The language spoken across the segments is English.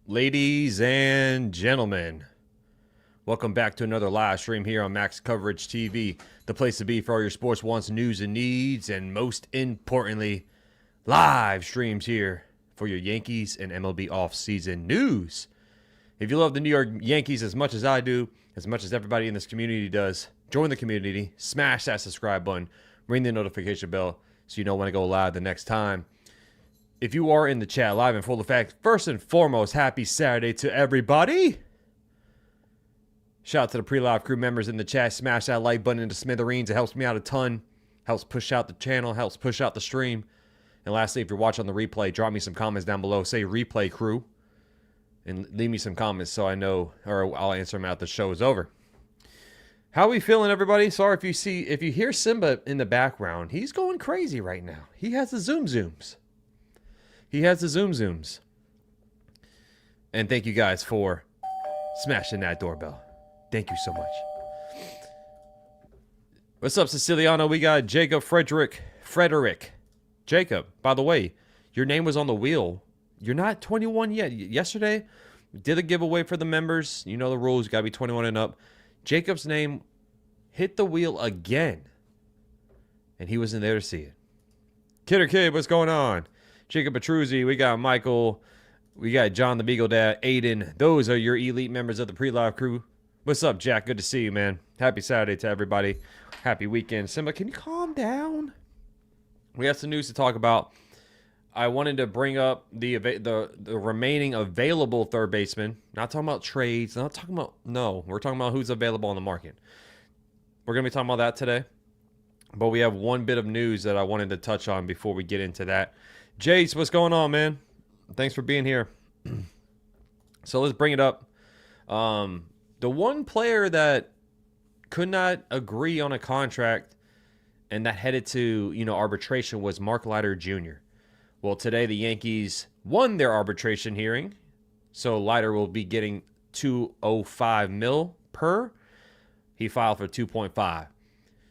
Ladies and gentlemen, welcome back to another live stream here on Max Coverage TV, the place to be for all your sports wants, news, and needs, and most importantly, live streams here for your Yankees and MLB offseason news. If you love the New York Yankees as much as I do, as much as everybody in this community does, join the community, smash that subscribe button, ring the notification bell so you know when I go live the next time. If you are in the chat live in full effect, first and foremost, happy Saturday to everybody. Shout out to the pre-live crew members in the chat. Smash that like button into smithereens. It helps me out a ton. Helps push out the channel. Helps push out the stream. And lastly, if you're watching on the replay, drop me some comments down below. Say replay crew. And leave me some comments so I know, or I'll answer them out the show is over. How are we feeling, everybody? Sorry if you hear Simba in the background. He's going crazy right now. He has the zooms. He has the zooms. And thank you guys for smashing that doorbell. Thank you so much. What's up, Siciliano? We got Jacob Frederick. Jacob, by the way, your name was on the wheel. You're not 21 yet. Yesterday, we did a giveaway for the members. You know the rules. You got to be 21 and up. Jacob's name hit the wheel again. And he wasn't there to see it. Kidder Kid, what's going on? Jacob Petruzzi, we got Michael, we got John the Beagle Dad, Aiden. Those are your elite members of the pre-live crew. What's up, Jack? Good to see you, man. Happy Saturday to everybody. Happy weekend. Simba, can you calm down? We have some news to talk about. I wanted to bring up the remaining available third baseman. Not talking about trades. Not talking about, no. We're talking about who's available on the market. We're going to be talking about that today. But we have one bit of news that I wanted to touch on before we get into that. Jace, what's going on, man? Thanks for being here. So let's bring it up. The one player that could not agree on a contract and that headed to, arbitration was Mark Leiter Jr. Well, today the Yankees won their arbitration hearing. So Leiter will be getting $205 million per. He filed for 2.5.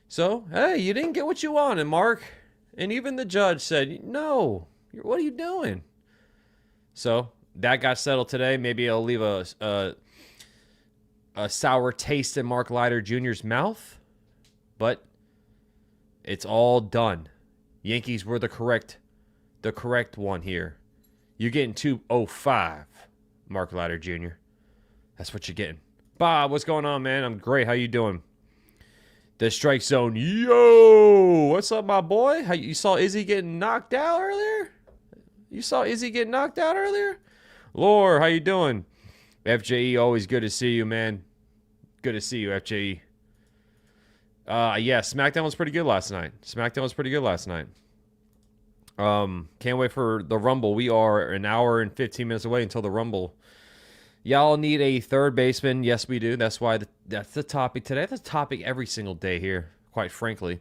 So, hey, you didn't get what you wanted, Mark. And even the judge said, no. What are you doing? So that got settled today. Maybe it'll leave a sour taste in Mark Leiter Jr.'s mouth, but it's all done. Yankees were the correct one here. You're getting 205, Mark Leiter Jr. That's what you're getting. Bob, what's going on, man? I'm great. How you doing? The strike zone. Yo, what's up, my boy? How you saw Izzy getting knocked out earlier? Lore, how you doing? FJE, always good to see you, man. Good to see you, FJE. Yeah, SmackDown was pretty good last night. Can't wait for the Rumble. We are an hour and 15 minutes away until the Rumble. Y'all need a third baseman. Yes, we do. That's why that's the topic today. That's the topic every single day here, quite frankly.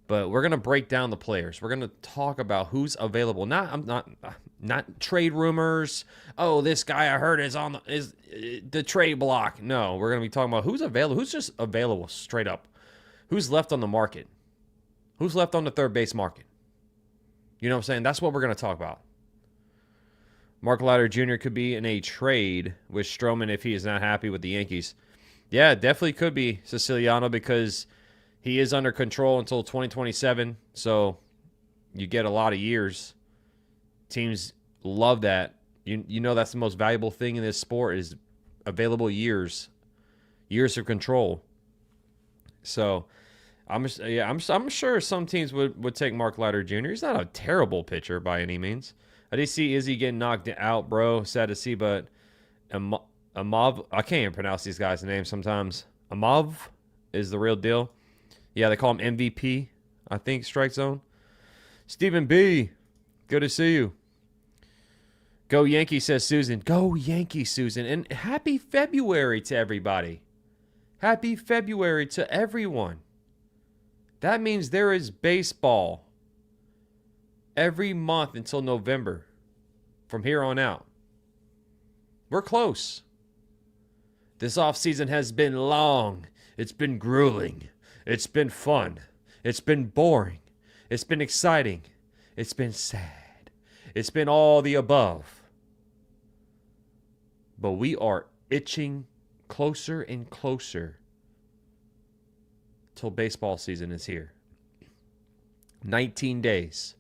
But we're gonna break down the players. We're gonna talk about who's available. Not trade rumors. Oh, this guy I heard is on the trade block. No, we're gonna be talking about who's available. Who's just available straight up. Who's left on the market? Who's left on the third base market? You know what I'm saying? That's what we're gonna talk about. Mark Leiter Jr. could be in a trade with Stroman if he is not happy with the Yankees. Yeah, definitely could be Siciliano because he is under control until 2027. So you get a lot of years. Teams love that. You know that's the most valuable thing in this sport is available years. Years of control. So I'm sure some teams would take Mark Leiter Jr. He's not a terrible pitcher by any means. I did see Izzy getting knocked out, bro. Sad to see, but Amav, I can't even pronounce these guys' names sometimes. Amav is the real deal. Yeah, they call him MVP, I think, strike zone. Stephen B., good to see you. Go Yankees, says Susan. Go Yankees, Susan. And happy February to everybody. Happy February to everyone. That means there is baseball every month until November from here on out. We're close. This offseason has been long. It's been grueling. It's been fun. It's been boring. It's been exciting. It's been sad. It's been all the above. But we are itching closer and closer till baseball season is here. 19 days.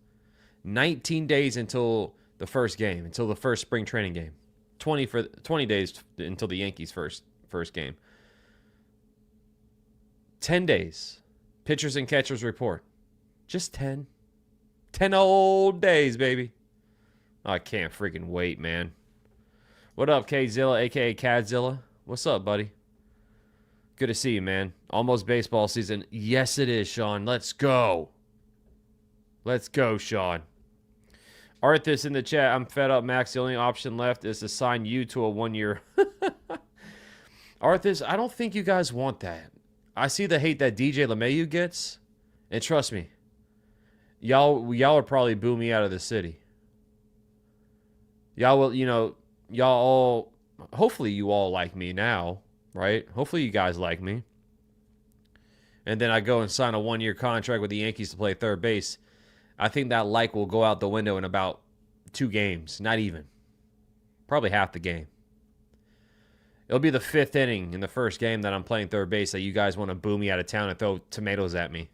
19 days until the first game, until the first spring training game. 20 days until the Yankees' first game. 10 days. Pitchers and catchers report. Just 10. 10 old days, baby. I can't freaking wait, man. What up, Kzilla, a.k.a. Cadzilla? What's up, buddy? Good to see you, man. Almost baseball season. Yes, it is, Sean. Let's go. Let's go, Sean. Arthas in the chat. I'm fed up, Max. The only option left is to sign you to a 1 year. Arthas, I don't think you guys want that. I see the hate that DJ LeMahieu gets. And trust me, y'all would probably boo me out of the city. Y'all will, y'all all, hopefully you all like me now, right? Hopefully you guys like me. And then I go and sign a 1 year contract with the Yankees to play third base. I think that like will go out the window in about 2 games. Not even. Probably half the game. It'll be the 5th inning in the first game that I'm playing third base that you guys want to boo me out of town and throw tomatoes at me.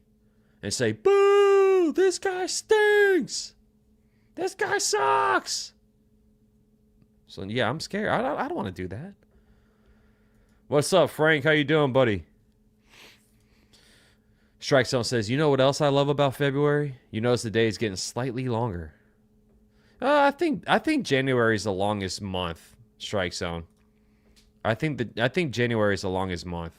And say, boo! This guy stinks! This guy sucks! So, yeah, I'm scared. I don't want to do that. What's up, Frank? How you doing, buddy? Strike Zone says, you know what else I love about February? You notice the day is getting slightly longer. I think January is the longest month, Strike Zone. I think January is the longest month.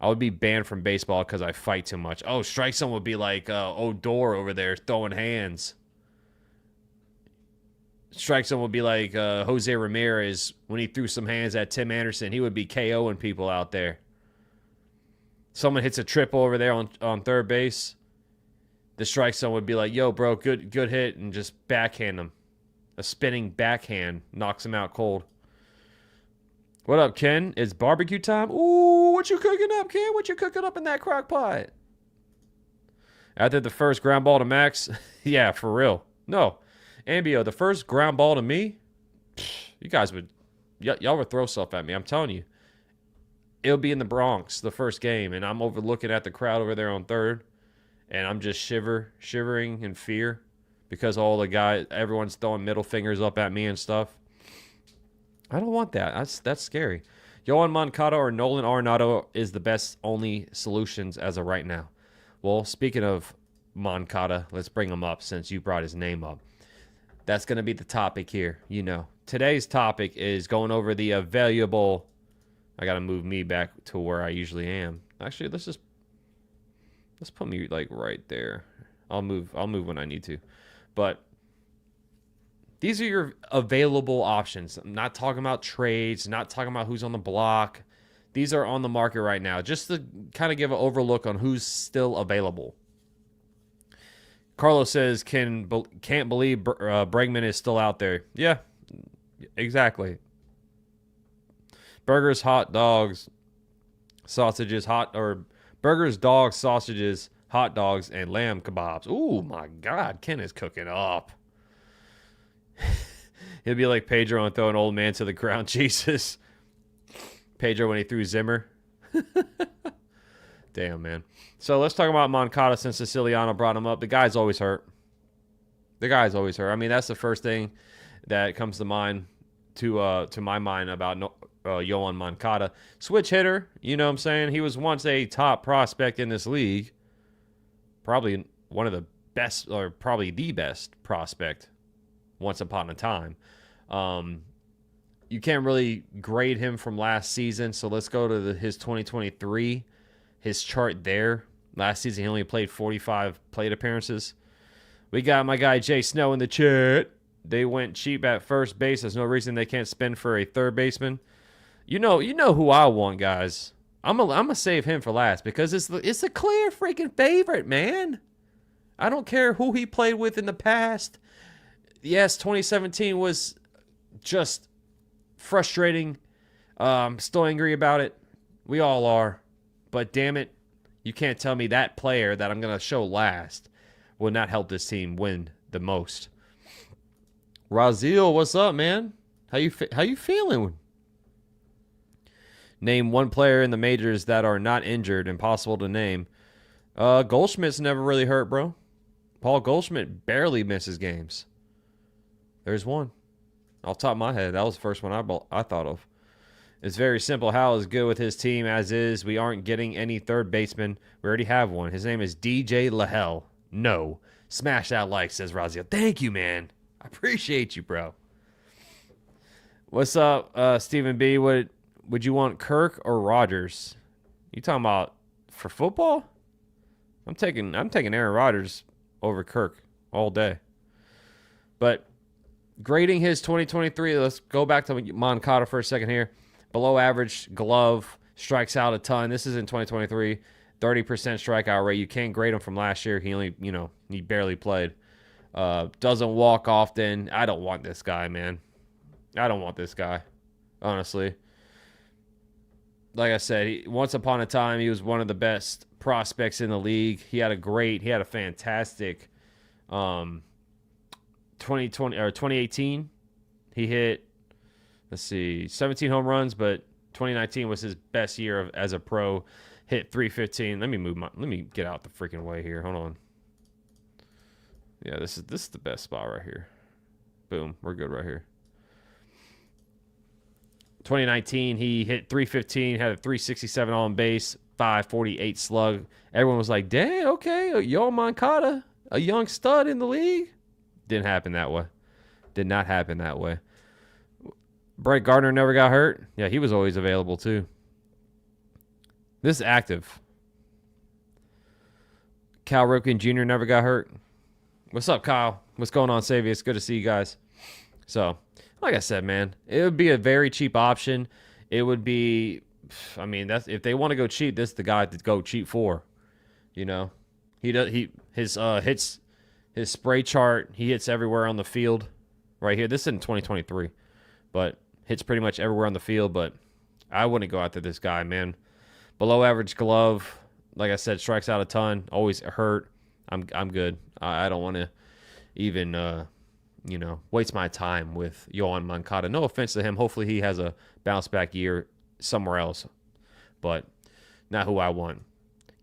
I would be banned from baseball because I fight too much. Oh, Strike Zone would be like Odor over there throwing hands. Strike Zone would be like Jose Ramirez when he threw some hands at Tim Anderson. He would be KOing people out there. Someone hits a triple over there on third base. The Strike Zone would be like, yo, bro, good hit, and just backhand him. A spinning backhand knocks him out cold. What up, Ken? It's barbecue time? Ooh, what you cooking up, Ken? What you cooking up in that crock pot? After the first ground ball to Max? Yeah, for real. No. Ambio, the first ground ball to me? You guys would... y'all would throw stuff at me, I'm telling you. It'll be in the Bronx, the first game, and I'm looking at the crowd over there on third, and I'm just shivering in fear because everyone's throwing middle fingers up at me and stuff. I don't want that. That's scary. Yohan Moncada or Nolan Arenado is the best only solutions as of right now. Well, speaking of Moncada, let's bring him up since you brought his name up. That's going to be the topic here. Today's topic is going over the available... I got to move me back to where I usually am. Actually, let's put me like right there. I'll move when I need to. But these are your available options. I'm not talking about trades, not talking about who's on the block. These are on the market right now, just to kind of give an overlook on who's still available. Carlos says, can't believe Bregman is still out there. Yeah, exactly. Burgers, hot dogs, sausages, burgers, dogs, sausages, hot dogs, and lamb kebabs. Ooh, my God. Ken is cooking up. He'll be like Pedro and throw an old man to the ground. Jesus. Pedro when he threw Zimmer. Damn, man. So let's talk about Moncada since Siciliano brought him up. The guy's always hurt. I mean, that's the first thing that comes to mind to my mind about Yohan Moncada. Switch hitter, you know what I'm saying? He was once a top prospect in this league. Probably one of the best, or probably the best prospect once upon a time. You can't really grade him from last season, so let's go to his 2023, his chart there. Last season, he only played 45 plate appearances. We got my guy Jay Snow in the chat. They went cheap at first base. There's no reason they can't spend for a third baseman. You know who I want, guys. I'm gonna save him for last because it's a clear freaking favorite, man. I don't care who he played with in the past. Yes, 2017 was just frustrating. Still angry about it. We all are. But damn it, you can't tell me that player that I'm gonna show last will not help this team win the most. Razil, what's up, man? How you feeling? Name one player in the majors that are not injured. Impossible to name. Goldschmidt's never really hurt, bro. Paul Goldschmidt barely misses games. There's one. Off the top of my head, that was the first one I thought of. It's very simple. Hal is good with his team as is. We aren't getting any third baseman. We already have one. His name is DJ LaHelle. No. Smash that like, says Razio. Thank you, man. I appreciate you, bro. What's up, Stephen B? Would you want Kirk or Rodgers? You talking about for football? I'm taking Aaron Rodgers over Kirk all day. But grading his 2023, let's go back to Moncada for a second here. Below average glove, strikes out a ton. This is in 2023, 30% strikeout rate. You can't grade him from last year. He only, he barely played. Doesn't walk often. I don't want this guy, man. I don't want this guy, honestly. Like I said, once upon a time, he was one of the best prospects in the league. He had a fantastic 2018. He hit, 17 home runs, but 2019 was his best year as a pro. Hit 315. Let me get out the freaking way here. Hold on. Yeah, this is the best spot right here. Boom, we're good right here. 2019, he hit 315, had a 367 on base, 548 slug. Everyone was like, dang, okay, Yo Moncada, a young stud in the league. Didn't happen that way. Did not happen that way. Brett Gardner never got hurt. Yeah, he was always available too. This is active. Cal Ripken Jr. never got hurt. What's up, Kyle? What's going on, Savvy? It's good to see you guys. So, like I said, man, it would be a very cheap option. It would be, that's if they want to go cheap, this is the guy to go cheap for. His spray chart, he hits everywhere on the field. Right here, this is in 2023, but hits pretty much everywhere on the field. But I wouldn't go after this guy, man. Below average glove, like I said, strikes out a ton. Always hurt. I'm good. I don't want to even waste my time with Yohan Moncada. No offense to him. Hopefully he has a bounce back year somewhere else, but not who I want.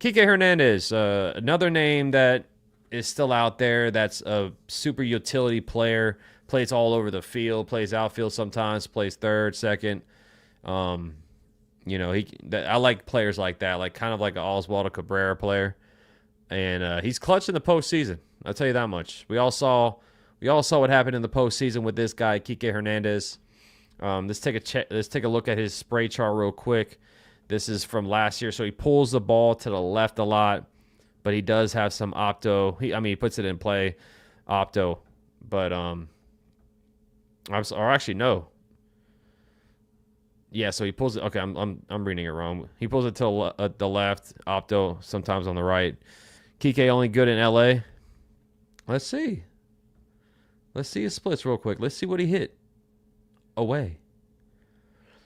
Kike Hernandez, another name that is still out there. That's a super utility player. Plays all over the field. Plays outfield sometimes. Plays third, second. I like players like that, like kind of like an Oswaldo Cabrera player, and he's clutch in the postseason. I'll tell you that much. We all saw what happened in the postseason with this guy, Kike Hernandez. Let's take a look at his spray chart real quick. This is from last year, so he pulls the ball to the left a lot, but he does have some opto. He puts it in play, opto, but no. Yeah, so he pulls it. Okay, I'm reading it wrong. He pulls it to the left, opto, sometimes on the right. Kike only good in LA. Let's see his splits real quick. Let's see what he hit away.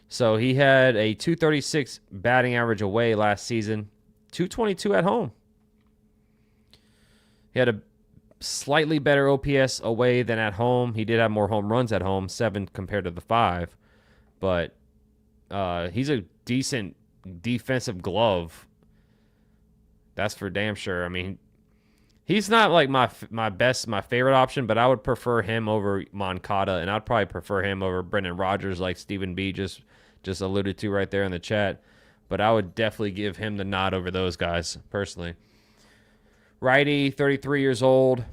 So he had a 236 batting average away last season, 222 at home. He had a slightly better OPS away than at home. He did have more home runs at home, 7 compared to the 5. But he's a decent defensive glove. That's for damn sure. He's not like my favorite option, but I would prefer him over Moncada, and I'd probably prefer him over Brendan Rodgers, like Stephen B just alluded to right there in the chat. But I would definitely give him the nod over those guys, personally. Righty, 33 years old.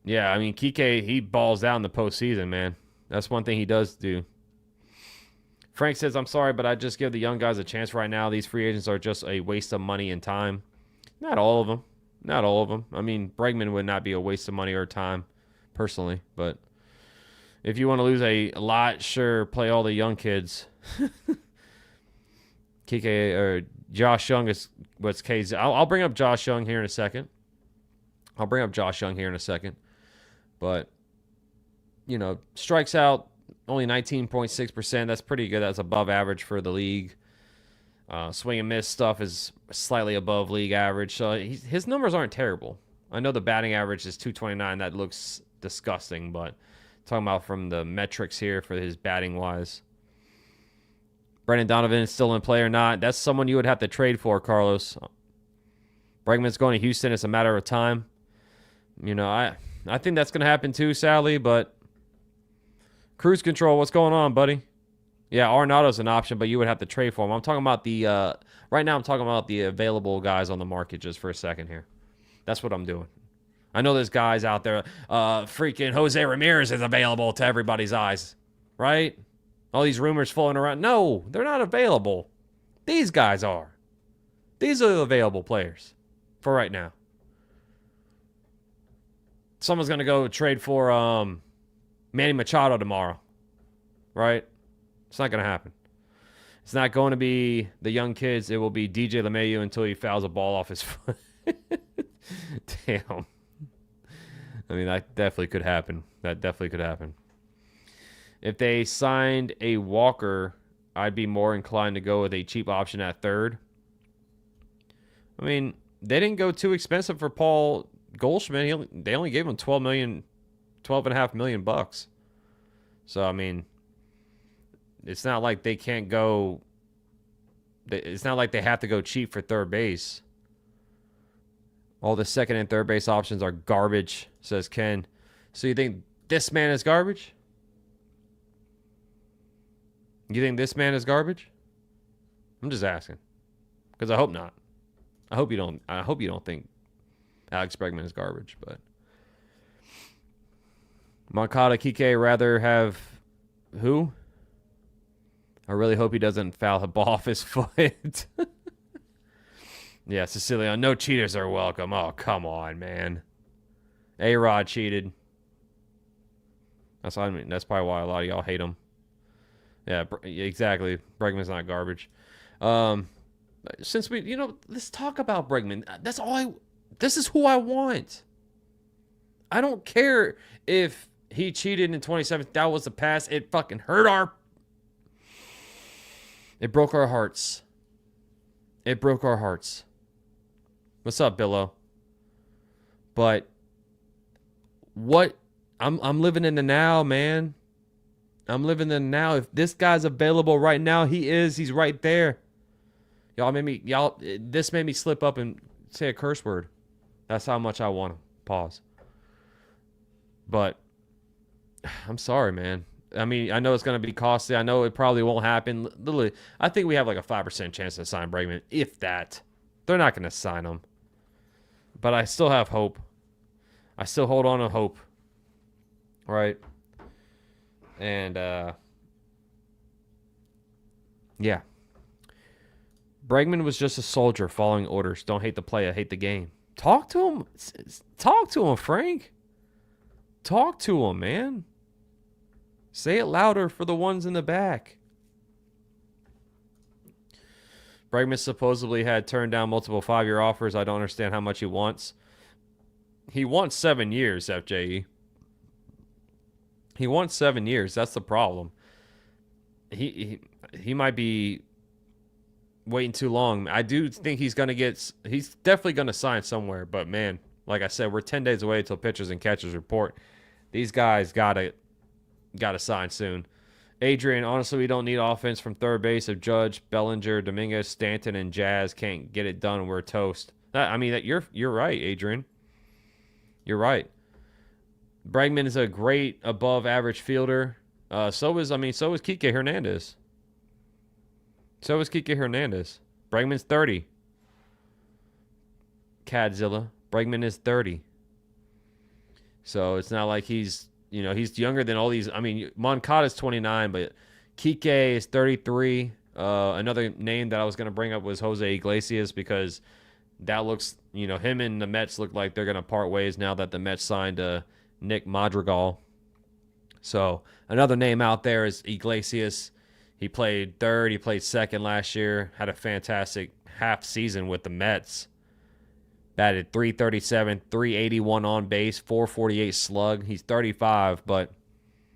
Yeah, Kike, he balls out in the postseason, man. That's one thing he does do. Frank says, I'm sorry, but I just give the young guys a chance right now. These free agents are just a waste of money and time. Not all of them. Bregman would not be a waste of money or time, personally. But if you want to lose a lot, sure, play all the young kids. Kike or Josh Young is what's K's. I'll bring up Josh Young here in a second. But, strikes out only 19.6%. That's pretty good. That's above average for the league. Swing and miss stuff is slightly above league average. So his numbers aren't terrible. I know the batting average is 229. That looks disgusting, but Talking about from the metrics here for his batting wise. Brendan Donovan is still in play or not? That's someone you would have to trade for, Carlos. Bregman's going to Houston. It's a matter of time. You know, I think that's going to happen too, sadly, but cruise control, what's going on, buddy? Yeah, Arenado's an option, but you would have to trade for him. I'm talking about the right now I'm talking about the available guys on the market just for a second here. That's what I'm doing. I know there's guys out there. Freaking Jose Ramirez is available to everybody's eyes, right? All these rumors floating around. No, they're not available. These guys are. These are the available players for right now. Someone's going to go trade for Manny Machado tomorrow, right? It's not going to happen. It's not going to be the young kids. It will be DJ LeMahieu until he fouls a ball off his foot. Damn. I mean, that definitely could happen. That definitely could happen. If they signed a Walker, I'd be more inclined to go with a cheap option at third. I mean, they didn't go too expensive for Paul Goldschmidt. They only gave him $12.5 million bucks. So, I mean, it's not like they can't go. It's not like they have to go cheap for third base. All the second and third base options are garbage, says Ken. So you think this man is garbage? You think this man is garbage? I'm just asking, because I hope not. I hope you don't think Alex Bregman is garbage. But Moncada, Kike rather have who? I really hope he doesn't foul the ball off his foot. Yeah, Siciliano. No cheaters are welcome. Oh, come on, man. A-Rod cheated. That's probably why a lot of y'all hate him. Yeah, exactly. Bregman's not garbage. Since let's talk about Bregman. This is who I want. I don't care if he cheated in 2017. That was the past. It fucking hurt It broke our hearts. It broke our hearts. What's up, Billo? But I'm living in the now, man. I'm living in the now. If this guy's available right now, he's right there. This made me slip up and say a curse word. That's how much I want him. Pause. But I'm sorry, man. I mean, I know it's going to be costly. I know it probably won't happen. Literally, I think we have like a 5% chance to sign Bregman, if that. They're not going to sign him. But I still have hope. I still hold on to hope. Right? And, yeah. Bregman was just a soldier following orders. Don't hate the player, hate the game. Talk to him. Talk to him, Frank. Talk to him, man. Say it louder for the ones in the back. Bregman supposedly had turned down multiple 5-year offers. I don't understand how much he wants. He wants 7 years, FJE. He wants 7 years. That's the problem. He might be waiting too long. I do think he's definitely going to sign somewhere. But, man, like I said, we're 10 days away until pitchers and catchers report. These guys got to sign soon. Adrian, honestly, we don't need offense from third base if Judge, Bellinger, Dominguez, Stanton, and Jazz can't get it done. We're toast. You're right, Adrian. You're right. Bregman is a great above-average fielder. So is Kike Hernandez. Bregman's 30. Cadzilla. Bregman is 30. So it's not like he's younger than all these. I mean, Moncada's 29, but Kike is 33. Another name that I was going to bring up was Jose Iglesias, because that looks, him and the Mets look like they're going to part ways now that the Mets signed Nick Madrigal. So another name out there is Iglesias. He played third. He played second last year. Had a fantastic half season with the Mets. Batted .337, .381 on base, .448 slug. He's 35, but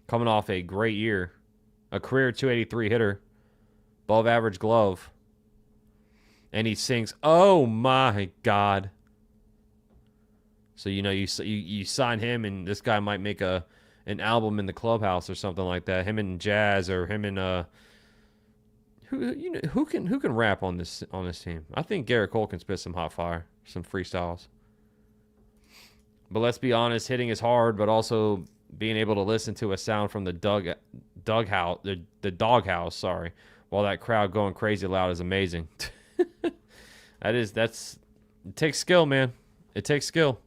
coming off a great year. A career .283 hitter. Above average glove. And he sings, "Oh my God." So, you sign him, and this guy might make a an album in the clubhouse or something like that. Him and Jazz, or him and who can rap on this team? I think Garrett Cole can spit some hot fire, some freestyles. But let's be honest, hitting is hard, but also being able to listen to a sound from the doghouse, sorry, while that crowd going crazy loud is amazing. It takes skill, man. It takes skill.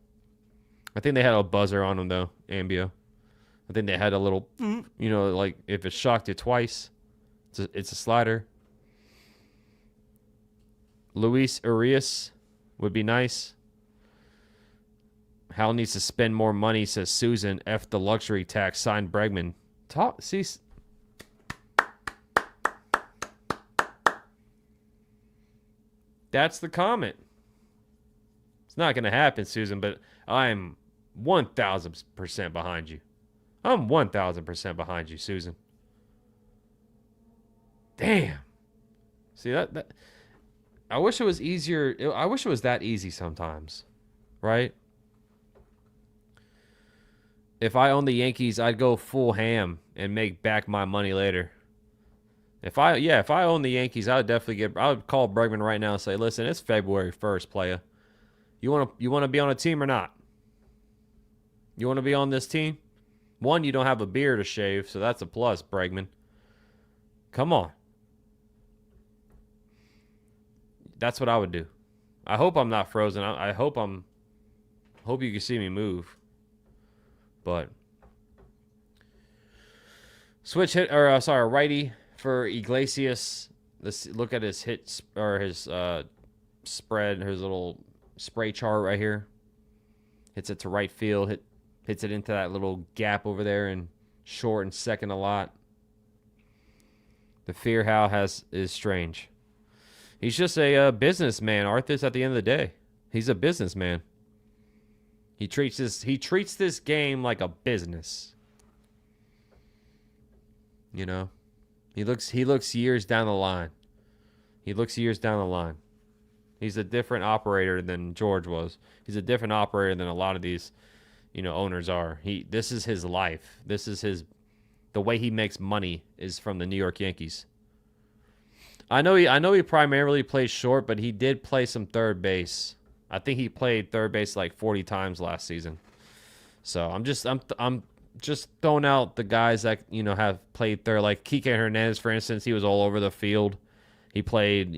I think they had a buzzer on them though, Ambio. I think they had a little, like if it shocked you twice, it's a slider. Luis Urias would be nice. Hal needs to spend more money, says Susan. F the luxury tax. Signed Bregman. See. That's the comment. It's not going to happen, Susan, but I'm 1,000% behind you. I'm 1,000% behind you, Susan. Damn. See, that I wish it was easier. I wish it was that easy sometimes, right? If I owned the Yankees, I'd go full ham and make back my money later. If I owned the Yankees, I would call Bregman right now and say, listen, it's February 1st, playa. You want to be on a team or not? You want to be on this team? One, you don't have a beard to shave, so that's a plus, Bregman. Come on. That's what I would do. I hope I'm not frozen. I hope you can see me move. But righty for Iglesias. Let's look at his hits or his spread, his little spray chart right here. Hits it to right field, hits it into that little gap over there, and short and second a lot. The fear Hal has is strange. He's just a businessman, Arthas, at the end of the day. He's a businessman. He treats this game like a business. You know? He looks years down the line. He's a different operator than George was. He's a different operator than a lot of these, owners are. This is his life. The way he makes money is from the New York Yankees. I know he primarily plays short, but he did play some third base. I think he played third base like 40 times last season. So I'm just throwing out the guys that have played third, like Kike Hernandez, for instance. He was all over the field. He played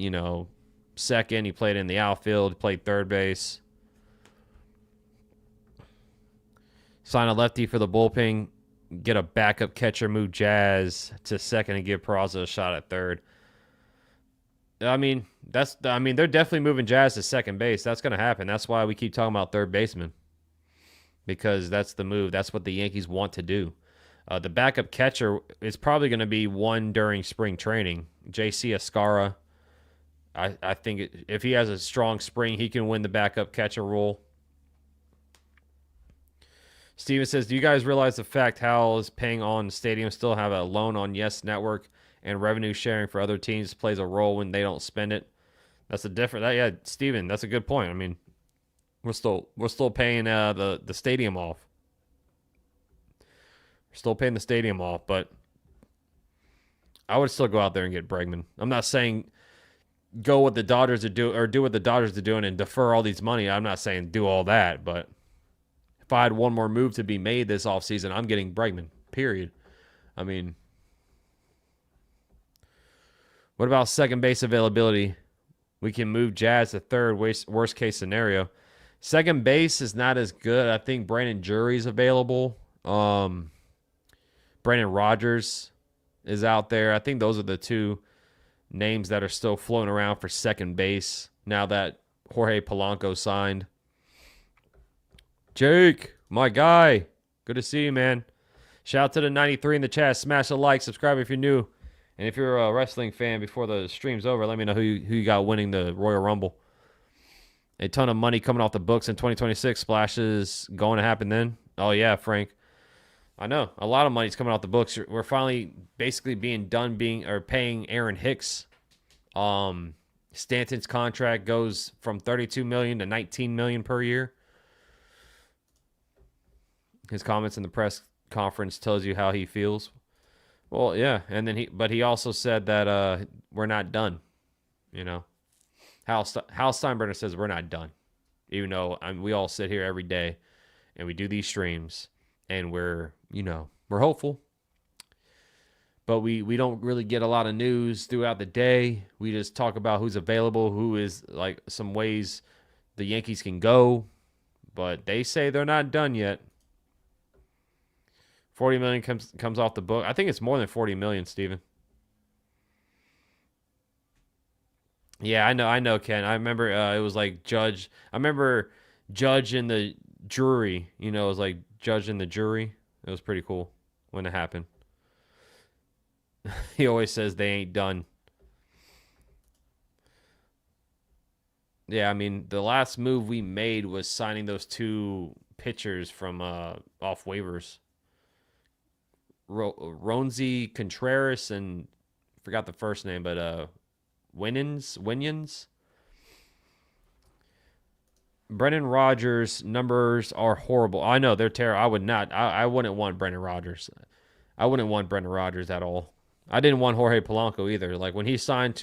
second. He played in the outfield. He played third base. Sign a lefty for the bullpen. Get a backup catcher. Move Jazz to second and give Peraza a shot at third. I mean, they're definitely moving Jazz to second base. That's going to happen. That's why we keep talking about third baseman, because that's the move. That's what the Yankees want to do. The backup catcher is probably going to be one during spring training. J.C. Escara. I think if he has a strong spring, he can win the backup catcher role. Steven says, do you guys realize the fact Hal is paying on the stadium still have a loan on Yes Network, and revenue sharing for other teams plays a role when they don't spend it? That's a different. Steven, that's a good point. I mean, we're still paying the stadium off. We're still paying the stadium off, but I would still go out there and get Bregman. I'm not saying go what the Dodgers are doing or do what the Dodgers are doing and defer all these money. I'm not saying do all that, but if I had one more move to be made this offseason, I'm getting Bregman. Period. I mean, what about second base availability? We can move Jazz to third, worst case scenario. Second base is not as good. I think Brandon Jury's available. Brandon Rogers is out there. I think those are the two names that are still floating around for second base now that Jorge Polanco signed. Jake, my guy. Good to see you, man. Shout out to the 93 in the chat. Smash a like, subscribe if you're new. And if you're a wrestling fan, before the stream's over, let me know who you got winning the Royal Rumble. A ton of money coming off the books in 2026. Splashes going to happen then. Oh, yeah, Frank. I know. A lot of money's coming off the books. We're finally basically paying Aaron Hicks. Stanton's contract goes from $32 million to $19 million per year. His comments in the press conference tells you how he feels. Well, yeah, and then but he also said that we're not done. You know, Hal Steinbrenner says we're not done, even though we all sit here every day and we do these streams, and we're hopeful, but we don't really get a lot of news throughout the day. We just talk about who's available, who is like some ways the Yankees can go, but they say they're not done yet. 40 million comes off the book. I think it's more than 40 million, Steven. Yeah, I know, Ken. I remember it was like Judge. I remember Judge in the jury. It was like Judge in the jury. It was pretty cool when it happened. He always says they ain't done. Yeah, I mean, the last move we made was signing those 2 pitchers from off waivers. Ronzi Contreras and forgot the first name, but Winions. Brendan Rodgers numbers are horrible. I know they're terrible. I would not. I wouldn't want Brendan Rodgers. I wouldn't want Brendan Rodgers at all. I didn't want Jorge Polanco either. Like when he signed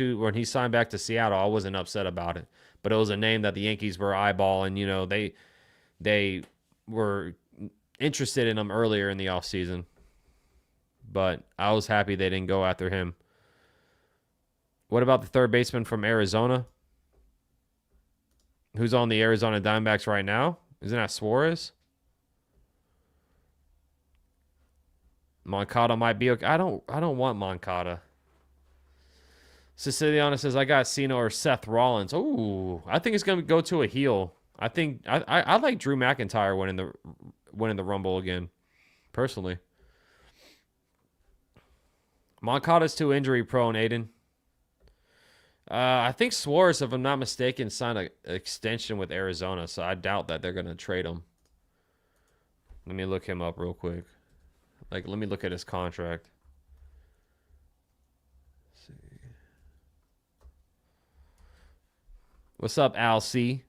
back to Seattle, I wasn't upset about it. But it was a name that the Yankees were eyeballing. They were interested in him earlier in the offseason. But I was happy they didn't go after him. What about the third baseman from Arizona? Who's on the Arizona Diamondbacks right now? Isn't that Suarez? Moncada might be okay. I don't want Moncada. Siciliana says I got Cena or Seth Rollins. Ooh, I think it's gonna go to a heel. I think I like Drew McIntyre winning the Rumble again, personally. Moncada's too injury prone, Aiden. I think Suarez, if I'm not mistaken, signed an extension with Arizona, so I doubt that they're going to trade him. Let me look him up real quick. Let me look at his contract. Let's see. What's up, Al C?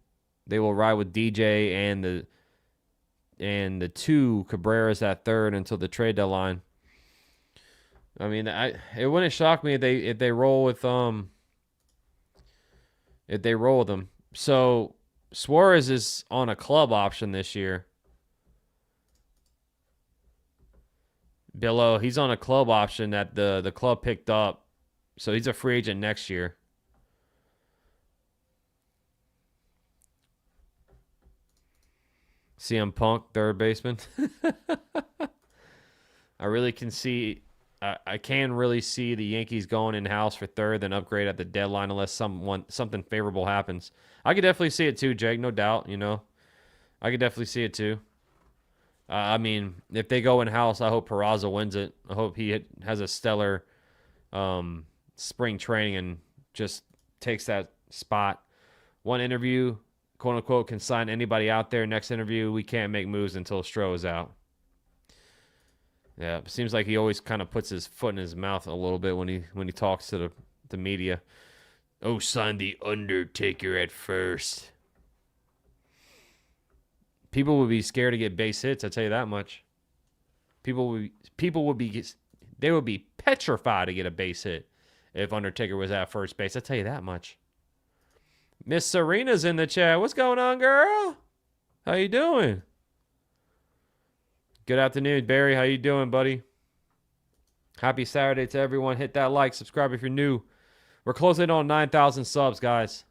They will ride with DJ and the 2 Cabreras at third until the trade deadline. I mean, it wouldn't shock me if they roll with them. So Suarez is on a club option this year. Billo, he's on a club option that the club picked up. So he's a free agent next year. CM Punk, third baseman. I really can see... I can really see the Yankees going in-house for third, then upgrade at the deadline unless something favorable happens. I could definitely see it too, Jake, no doubt, I could definitely see it too. I mean, if they go in-house, I hope Peraza wins it. I hope he has a stellar spring training and just takes that spot. One interview, quote-unquote, can sign anybody out there. Next interview, we can't make moves until Stroh is out. Yeah, it seems like he always kind of puts his foot in his mouth a little bit when he talks to the media. Oh, sign the Undertaker at first. People would be scared to get base hits, I tell you that much. People would be petrified to get a base hit if Undertaker was at first base. I tell you that much. Miss Serena's in the chat. What's going on, girl? How you doing? Good afternoon, Barry. How you doing, buddy? Happy Saturday to everyone. Hit that like, subscribe if you're new. We're closing in on 9,000 subs, guys.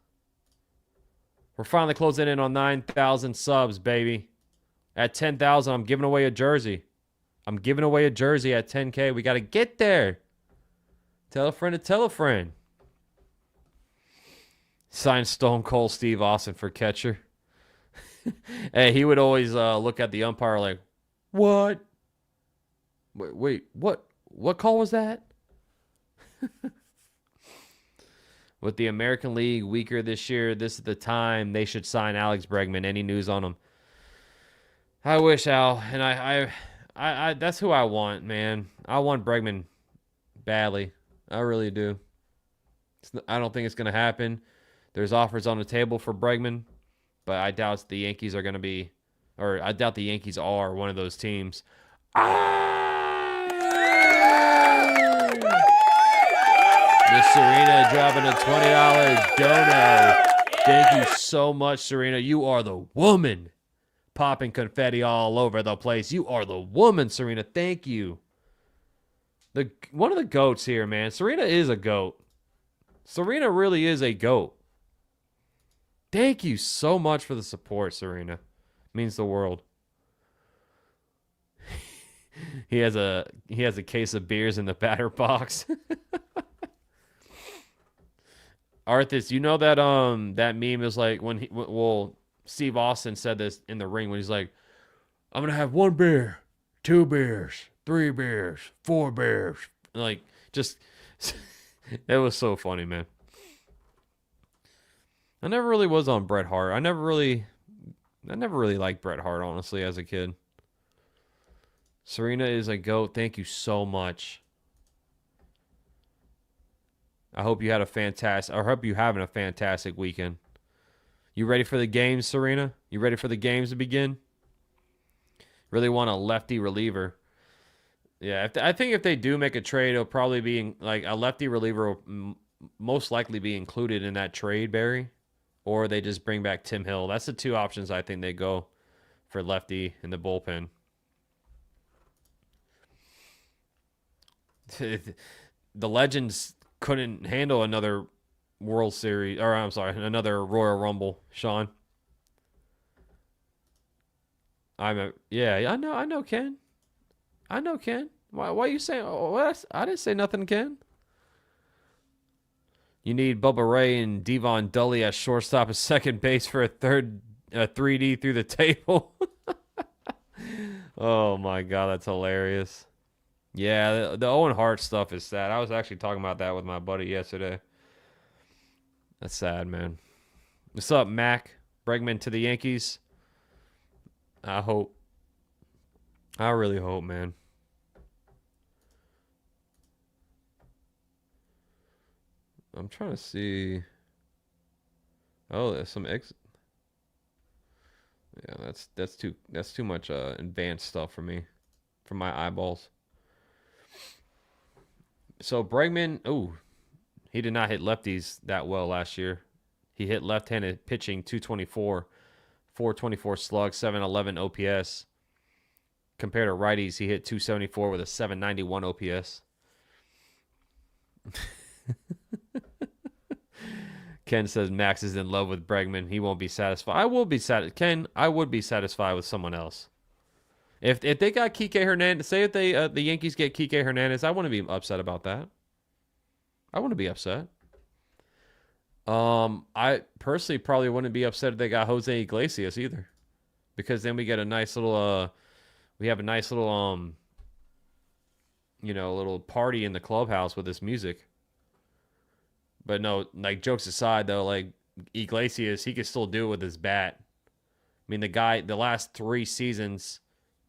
We're finally closing in on 9,000 subs, baby. At 10,000, I'm giving away a jersey. I'm giving away a jersey at 10K. We got to get there. Tell a friend to tell a friend. Sign Stone Cold Steve Austin for catcher. Hey, he would always look at the umpire like, what? Wait, what? What call was that? With the American League weaker this year, this is the time they should sign Alex Bregman. Any news on him? I wish, Al, and I that's who I want, man. I want Bregman badly. I really do. I don't think it's going to happen. There's offers on the table for Bregman, but I doubt the Yankees are going to be, or I doubt the Yankees are one of those teams. Miss Serena dropping a $20 dono. Thank you so much, Serena. You are the woman. Popping confetti all over the place. You are the woman, Serena. Thank you. One of the goats here, man. Serena is a goat. Serena really is a goat. Thank you so much for the support, Serena. Means the world. He has a case of beers in the batter box. Arthas, you know that that meme is like when Steve Austin said this in the ring when he's like, I'm gonna have 1 beer, 2 beers, 3 beers, 4 beers. Like, just it was so funny, man. I never really was on Bret Hart. I never really liked Bret Hart, honestly, as a kid. Serena is a GOAT. Thank you so much. I hope you had a fantastic. I hope you're having a fantastic weekend. You ready for the games, Serena? You ready for the games to begin? Really want a lefty reliever. Yeah, I think if they do make a trade, it'll probably be like a lefty reliever will most likely be included in that trade, Barry, or they just bring back Tim Hill. That's the 2 options I think they go for lefty in the bullpen. The Legends couldn't handle another World Series, or I'm sorry, another Royal Rumble, Sean. Yeah, I know, Ken. I know, Ken. Why are you saying? Oh, I didn't say nothing, Ken. You need Bubba Ray and Devon Dully at shortstop at second base for a 3D through the table. Oh my God, that's hilarious. Yeah, the Owen Hart stuff is sad. I was actually talking about that with my buddy yesterday. That's sad, man. What's up, Mac? Bregman to the Yankees. I hope. I really hope, man. I'm trying to see. Oh, there's some X. Yeah, that's too much advanced stuff for me, for my eyeballs. So Bregman, he did not hit lefties that well last year. He hit left-handed pitching 224, 424 slug, 711 OPS. Compared to righties, he hit 274 with a 791 OPS. Ken says Max is in love with Bregman. He won't be satisfied. I will be satisfied. Ken, I would be satisfied with someone else. If they got Kike Hernandez, say if they the Yankees get Kike Hernandez, I wouldn't be upset about that. I wouldn't be upset. I personally probably wouldn't be upset if they got Jose Iglesias either, because then we get a nice little we have a nice little little party in the clubhouse with this music. But no, like, jokes aside though, like Iglesias, he could still do it with his bat. I mean, the guy, the last 3 seasons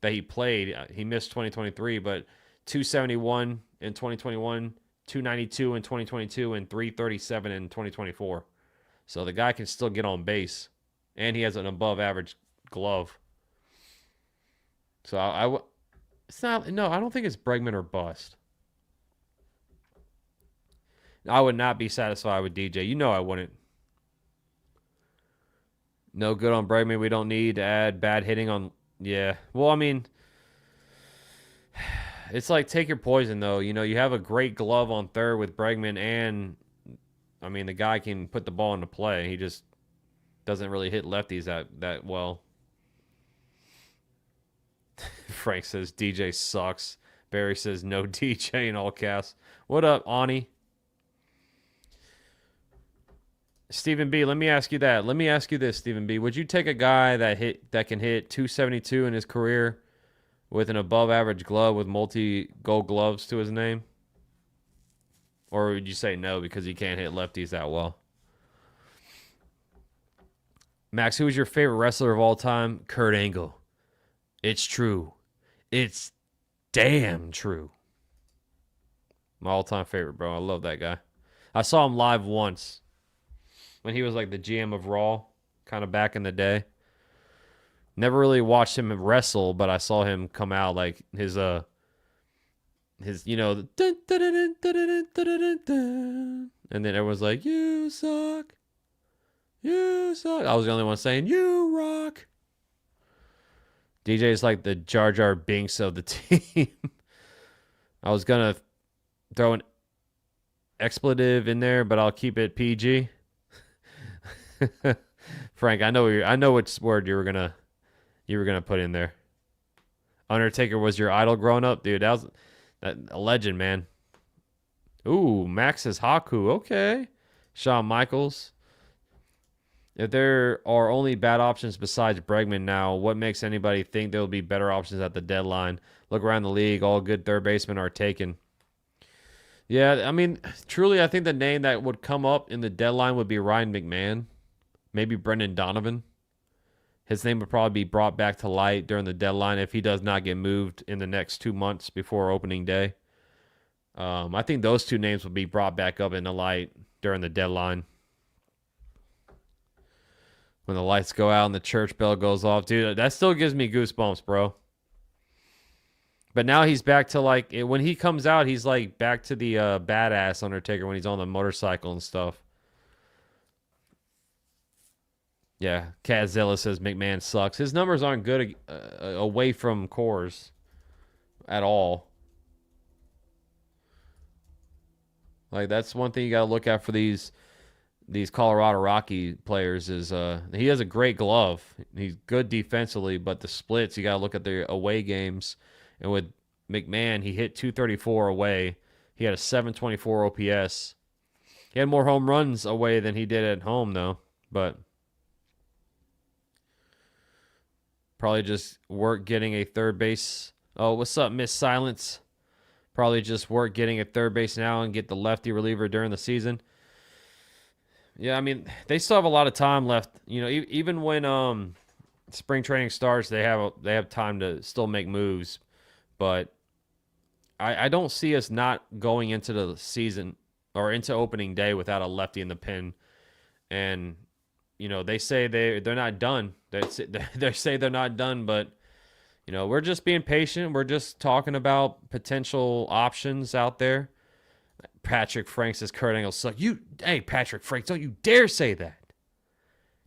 that he played, he missed 2023, but 271 in 2021, 292 in 2022, and 337 in 2024. So the guy can still get on base, and he has an above average glove. So it's not, no, I don't think it's Bregman or bust. I would not be satisfied with DJ. You know I wouldn't. No good on Bregman. We don't need to add bad hitting on. Yeah. Well, I mean, it's like take your poison, though. You know, you have a great glove on third with Bregman, and, I mean, the guy can put the ball into play. He just doesn't really hit lefties that well. Frank says DJ sucks. Barry says no DJ in all caps. What up, Ani? Stephen B, let me ask you that. Let me ask you this, Stephen B. Would you take a guy that can hit 272 in his career with an above average glove with multi-gold gloves to his name? Or would you say no because he can't hit lefties that well? Max, who is your favorite wrestler of all time? Kurt Angle. It's true. It's damn true. My all-time favorite, bro. I love that guy. I saw him live once when he was like the GM of Raw, kind of back in the day. Never really watched him wrestle, but I saw him come out like his dun, dun, dun, dun, dun, dun, dun, dun, and then everyone's like, "You suck, you suck." I was the only one saying, "You rock." DJ's like the Jar Jar Binks of the team. I was gonna throw an expletive in there, but I'll keep it PG. Frank, I know which word you were gonna put in there. Undertaker was your idol growing up, dude. That was a legend, man. Ooh, Max says Haku. Okay. Shawn Michaels. If there are only bad options besides Bregman now, what makes anybody think there will be better options at the deadline? Look around the league. All good third basemen are taken. Yeah, I mean, truly, I think the name that would come up in the deadline would be Ryan McMahon. Maybe Brendan Donovan. His name would probably be brought back to light during the deadline if he does not get moved in the next 2 months before opening day. I think those two names will be brought back up in the light during the deadline. When the lights go out and the church bell goes off. Dude, that still gives me goosebumps, bro. But now he's back to like, when he comes out, he's like back to the badass Undertaker when he's on the motorcycle and stuff. Yeah, Kazilla says McMahon sucks. His numbers aren't good away from cores at all. Like, that's one thing you got to look at for these Colorado Rocky players is he has a great glove. He's good defensively, but the splits, you got to look at the away games. And with McMahon, he hit 234 away. He had a 724 OPS. He had more home runs away than he did at home, though. But probably just work getting a third base. Oh, what's up, Miss Silence? Probably just work getting a third base now and get the lefty reliever during the season. Yeah, I mean, they still have a lot of time left. You know, even when spring training starts, they have time to still make moves. But I don't see us not going into the season or into opening day without a lefty in the pen. And you know, they say they're not done. They say they're not done, but you know, we're just being patient. We're just talking about potential options out there. Patrick Frank says Kurt Angle suck. Hey, Patrick Frank, don't you dare say that.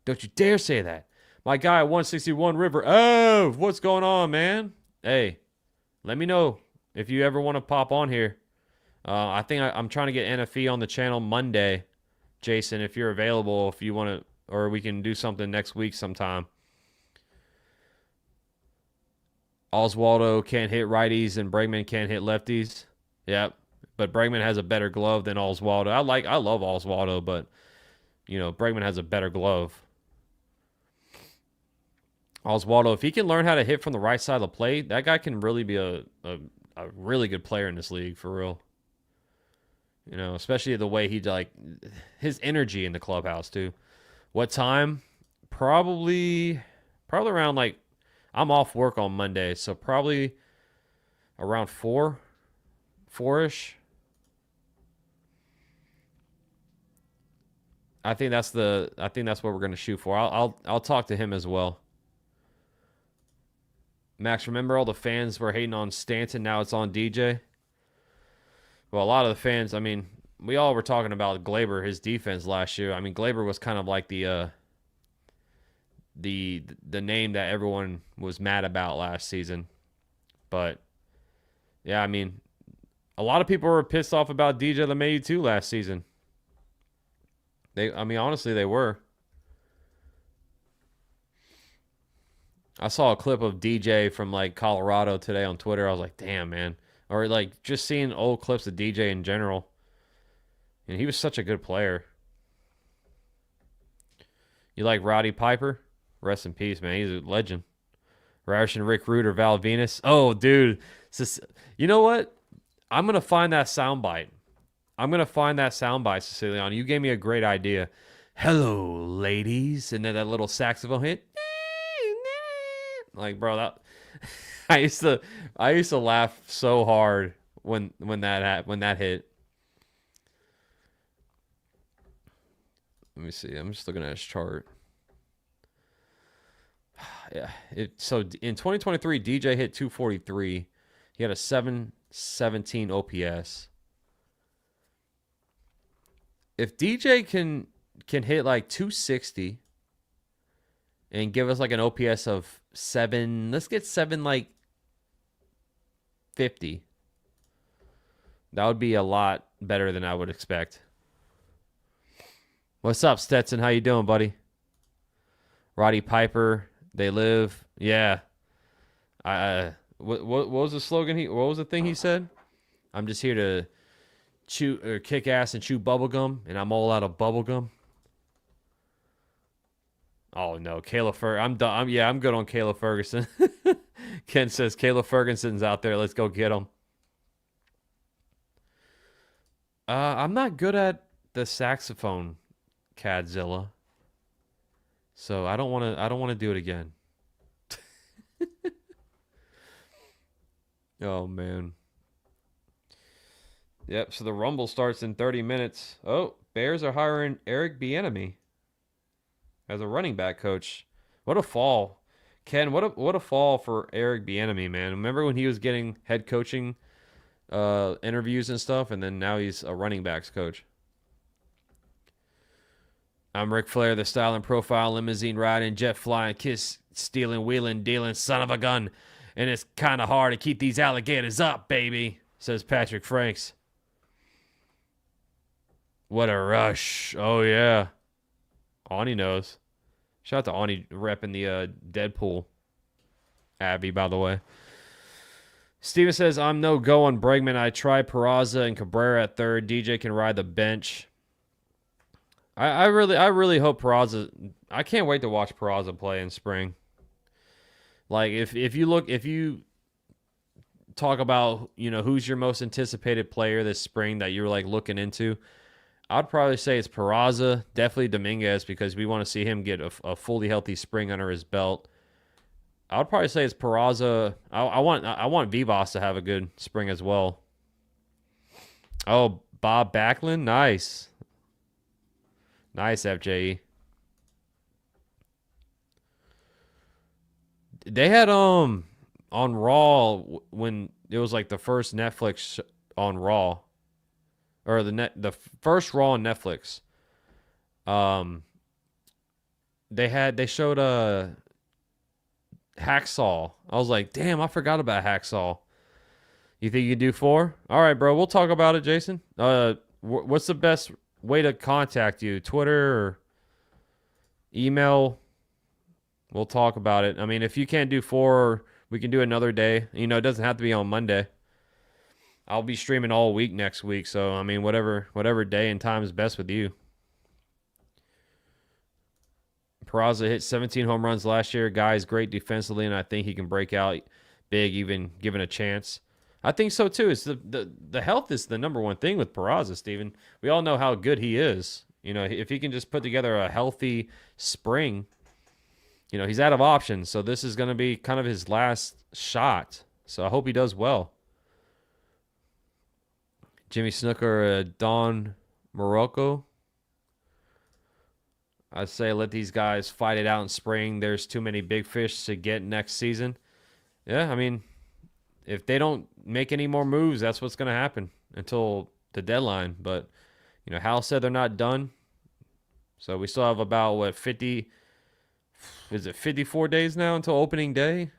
Don't you dare say that. My guy at 161 River. Oh, what's going on, man? Hey, let me know if you ever want to pop on here. I think I'm trying to get NFE on the channel Monday. Jason, if you're available, if you want to, or we can do something next week sometime. Oswaldo can't hit righties and Bregman can't hit lefties. Yep. But Bregman has a better glove than Oswaldo. I love Oswaldo, but you know, Bregman has a better glove. Oswaldo, if he can learn how to hit from the right side of the plate, that guy can really be a really good player in this league, for real. You know, especially the way he, like, his energy in the clubhouse, too. What time? Probably around, like, I'm off work on Monday, so probably around 4-ish. I think that's what we're gonna shoot for. I'll talk to him as well. Max, remember all the fans were hating on Stanton? Now it's on DJ. Well, a lot of the fans. I mean, we all were talking about Glaber, his defense last year. I mean, Glaber was kind of like the name that everyone was mad about last season. But yeah, I mean, a lot of people were pissed off about DJ LeMahieu too last season. Honestly, they were. I saw a clip of DJ from like Colorado today on Twitter. I was like, damn, man. Or like just seeing old clips of DJ in general. And he was such a good player. You like Roddy Piper? Rest in peace, man. He's a legend. Roush and Rick Rude or Val Venus. Oh, dude. You know what? I'm going to find that soundbite. Siciliano. You gave me a great idea. Hello, ladies. And then that little saxophone hit. Like, bro, that I used to laugh so hard when that hit. Let me see. I'm just looking at his chart. Yeah. So in 2023, DJ hit 243. He had a 717 OPS. If DJ can hit like 260 and give us like an OPS of 7, let's get 7 like 50. That would be a lot better than I would expect. What's up, Stetson? How you doing, buddy? Roddy Piper, they live. Yeah. What was the slogan? What was the thing he said? I'm just here to chew or kick ass and chew bubblegum, and I'm all out of bubblegum. Oh no, Kayla I'm done. I'm good on Kayla Ferguson. Ken says Kayla Ferguson's out there. Let's go get him. I'm not good at the saxophone, Cadzilla. So I don't want to do it again. Oh man. Yep, so the Rumble starts in 30 minutes. Oh, Bears are hiring Eric Bieniemy as a running back coach. What a fall. Ken, what a fall for Eric Bieniemy, man. Remember when he was getting head coaching interviews and stuff, and then now he's a running backs coach. I'm Ric Flair, the style and profile, limousine riding, jet flying, kiss stealing, wheeling, dealing, son of a gun. And it's kind of hard to keep these alligators up, baby, says Patrick Franks. What a rush. Oh, yeah. Ani knows. Shout out to Ani repping the Deadpool. Abby, by the way. Steven says, I'm no go on Bregman. I tried Peraza and Cabrera at third. DJ can ride the bench. I really hope Peraza. I can't wait to watch Peraza play in spring. Like if you talk about, who's your most anticipated player this spring that you're like looking into, I'd probably say it's Peraza, definitely Dominguez, because we want to see him get a fully healthy spring under his belt. I would probably say it's Peraza. I want Vivas to have a good spring as well. Oh, Bob Backlund, nice. Nice, FJE. They had on Raw when it was like the first Netflix on Raw, or the first Raw on Netflix. They showed a Hacksaw. I was like, damn, I forgot about Hacksaw. You think you can do 4? All right, bro. We'll talk about it, Jason. What's the best way to contact you? Twitter or email? We'll talk about it. I mean, if you can't do 4, we can do another day. It doesn't have to be on Monday. I'll be streaming all week next week, so I mean, whatever day and time is best with you. Peraza hit 17 home runs last year. Guy's great defensively, and I think he can break out big, even given a chance. I think so too. It's the health is the number one thing with Peraza, Steven. We all know how good he is. If he can just put together a healthy spring, he's out of options. So this is going to be kind of his last shot. So I hope he does well. Jimmy Snooker, Don Morocco. I'd say let these guys fight it out in spring. There's too many big fish to get next season. Yeah, I mean, if they don't make any more moves, that's what's going to happen until the deadline. But, Hal said they're not done. So we still have about, 54 days now until opening day?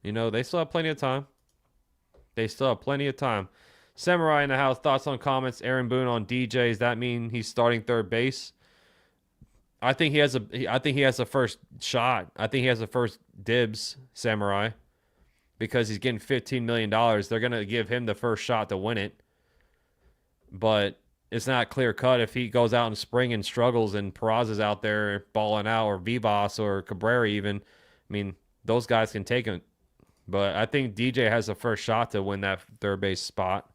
They still have plenty of time. Samurai in the house, thoughts on comments. Aaron Boone on DJ. Does that mean he's starting third base? I think he has the first shot. I think he has the first dibs, Samurai, because he's getting $15 million. They're going to give him the first shot to win it. But it's not clear cut if he goes out in spring and struggles and Peraza's out there balling out, or Vivas or Cabrera even. I mean, those guys can take him. But I think DJ has the first shot to win that third base spot.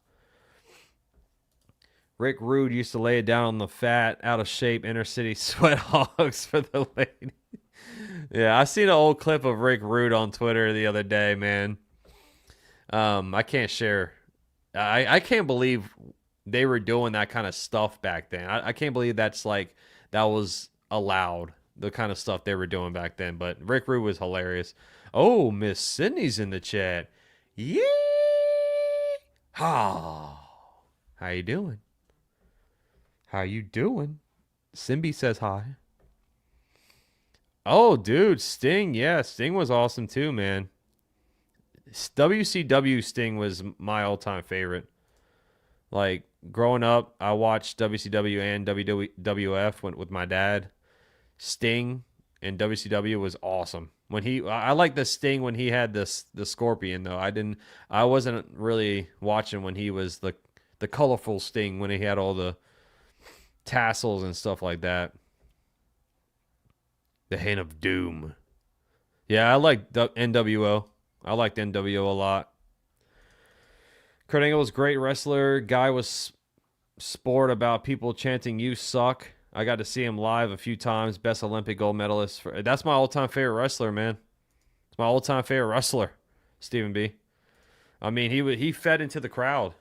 Rick Rude used to lay it down on the fat, out of shape, inner city sweat hogs for the lady. Yeah, I seen an old clip of Rick Rude on Twitter the other day, man. I can't share. I can't believe they were doing that kind of stuff back then. I can't believe that was allowed. the kind of stuff they were doing back then. But Rick Rude was hilarious. Oh, Miss Sydney's in the chat. Yeah. How you doing? How you doing? Simbi says hi. Oh, dude, Sting. Yeah, Sting was awesome too, man. WCW Sting was my all-time favorite. Like, growing up, I watched WCW and WWF with my dad. Sting and WCW was awesome. I like the Sting when he had the Scorpion though. I wasn't really watching when he was the colorful Sting, when he had all the tassels and stuff like that. The Hand of Doom. Yeah, I like NWO. I liked NWO a lot. Kurt Angle was a great wrestler. Guy was sport about people chanting "You suck." I got to see him live a few times. Best Olympic gold medalist. That's my all-time favorite wrestler, man. It's my all-time favorite wrestler, Stephen B. I mean, he fed into the crowd.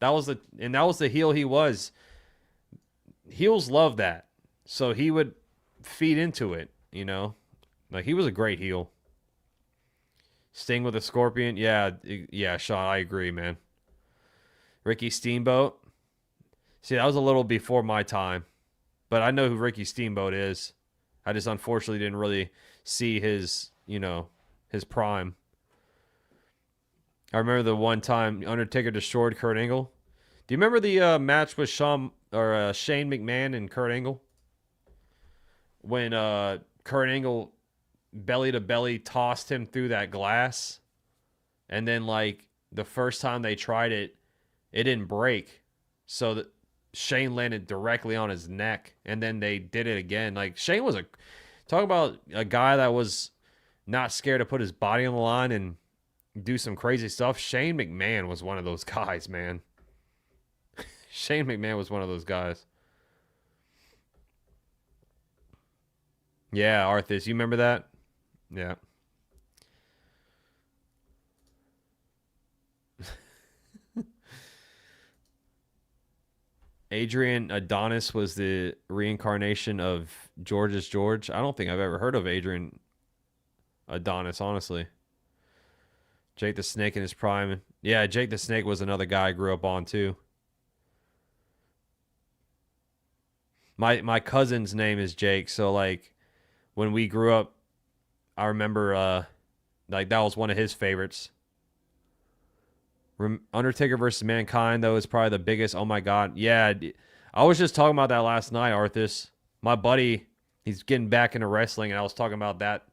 That was the heel he was. Heels love that, so he would feed into it. You know, like, he was a great heel. Sting with a Scorpion, yeah, Sean, I agree, man. Ricky Steamboat. See, that was a little before my time. But I know who Ricky Steamboat is. I just unfortunately didn't really see his prime. I remember the one time Undertaker destroyed Kurt Angle. Do you remember the match with Shane McMahon and Kurt Angle? When Kurt Angle belly to belly tossed him through that glass. And then, like, the first time they tried it, it didn't break. So that Shane landed directly on his neck, and then they did it again. Like, Shane was talk about a guy that was not scared to put his body on the line and do some crazy stuff. Shane McMahon was one of those guys, man. Shane McMahon was one of those guys. Yeah, Arthas, you remember that? Yeah. Adrian Adonis was the reincarnation of George's George. I don't think I've ever heard of Adrian Adonis, honestly. Jake the Snake in his prime. Yeah, Jake the Snake was another guy I grew up on too. My cousin's name is Jake, so, like, when we grew up, I remember like, that was one of his favorites. Undertaker versus Mankind, though, is probably the biggest. Oh my god, yeah. I was just talking about that last night, Arthas. My buddy, he's getting back into wrestling, and I was talking about that.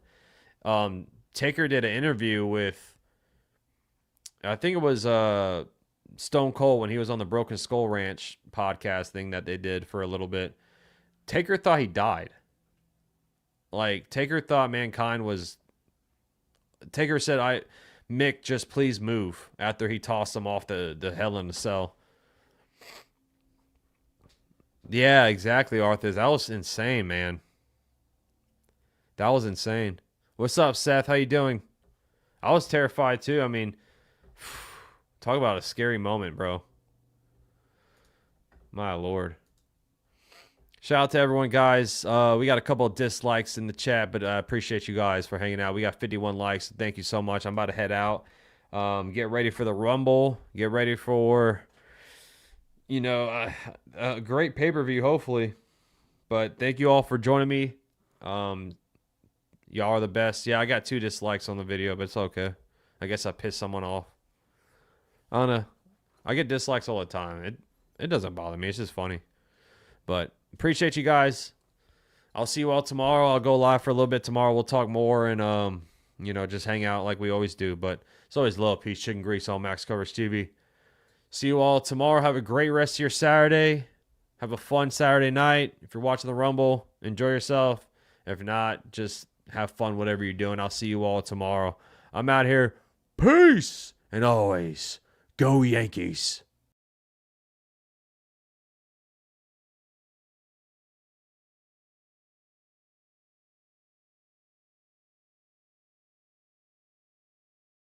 Taker did an interview with, I think it was Stone Cold, when he was on the Broken Skull Ranch podcast thing that they did for a little bit. Taker thought he died. Like, Taker thought Mankind was... Taker said, Mick, just please move, after he tossed him off the Hell in a Cell. Yeah, exactly, Arthur. That was insane, man. That was insane. What's up, Seth? How you doing? I was terrified, too. I mean, talk about a scary moment, bro. My Lord. Shout out to everyone, guys. We got a couple of dislikes in the chat, but I appreciate you guys for hanging out. We got 51 likes. Thank you so much. I'm about to head out. Get ready for the Rumble. Get ready for, a great pay-per-view, hopefully. But thank you all for joining me. Y'all are the best. Yeah, I got 2 dislikes on the video, but it's okay. I guess I pissed someone off. I don't know. I get dislikes all the time. It doesn't bother me. It's just funny. But appreciate you guys. I'll see you all tomorrow. I'll go live for a little bit tomorrow. We'll talk more and, just hang out like we always do. But it's always love, peace, chicken grease on Max Coverage TV. See you all tomorrow. Have a great rest of your Saturday. Have a fun Saturday night. If you're watching the Rumble, enjoy yourself. If not, just have fun whatever you're doing. I'll see you all tomorrow. I'm out here. Peace. And always, go Yankees.